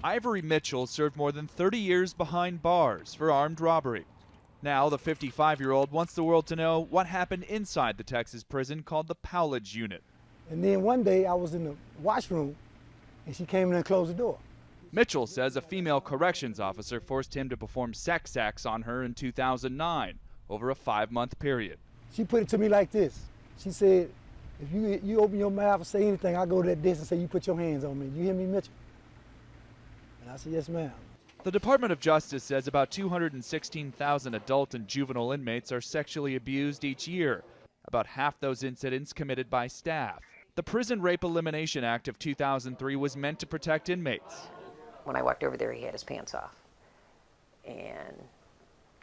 Ivory Mitchell served more than 30 years behind bars for armed robbery. Now the 55-year-old wants the world to know what happened inside the Texas prison called the Powledge Unit. And then one day I was in the washroom and she came in and closed the door. Mitchell says a female corrections officer forced him to perform sex acts on her in 2009 over a 5-month period. She put it to me like this. She said, if you open your mouth and say anything, I'll go to that desk and say, you put your hands on me. You hear me, Mitchell? And I said, yes, ma'am. The Department of Justice says about 216,000 adult and juvenile inmates are sexually abused each year, about half those incidents committed by staff. The Prison Rape Elimination Act of 2003 was meant to protect inmates. When I walked over there, he had his pants off and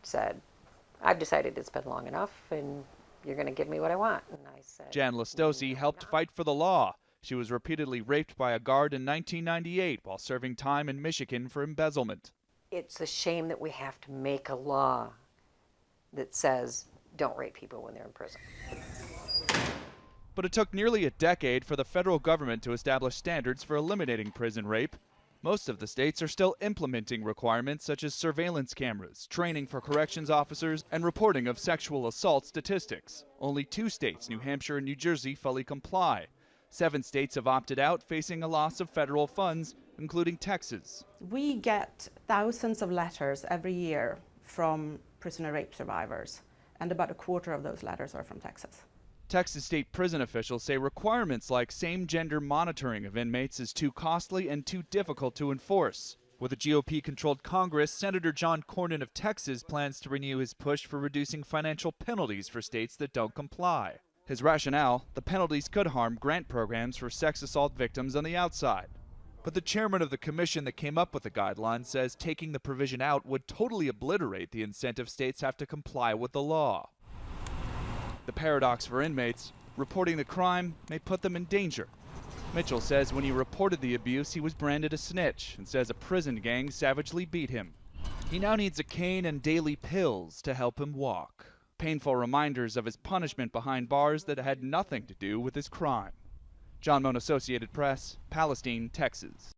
said, I've decided it's been long enough and you're going to give me what I want. And I said, Jan LASTOCY helped fight for the law. She was repeatedly raped by a guard in 1998 while serving time in Michigan for embezzlement. It's a shame that we have to make a law that says don't rape people when they're in prison. But it took nearly a decade for the federal government to establish standards for eliminating prison rape. Most of the states are still implementing requirements such as surveillance cameras, training for corrections officers, and reporting of sexual assault statistics. Only 2 states, New Hampshire and New Jersey, fully comply. 7 states have opted out, facing a loss of federal funds, including Texas. We get thousands of letters every year from prisoner rape survivors, and about a quarter of those letters are from Texas. Texas state prison officials say requirements like same-gender monitoring of inmates is too costly and too difficult to enforce. With a GOP-controlled Congress, Senator John Cornyn of Texas plans to renew his push for reducing financial penalties for states that don't comply. His rationale, the penalties could harm grant programs for sex assault victims on the outside. But the chairman of the commission that came up with the guidelines says taking the provision out would totally obliterate the incentive states have to comply with the law. The paradox for inmates, reporting the crime may put them in danger. Mitchell says when he reported the abuse, he was branded a snitch and says a prison gang savagely beat him. He now needs a cane and daily pills to help him walk. Painful reminders of his punishment behind bars that had nothing to do with his crime. John Moan, Associated Press, Palestine, Texas.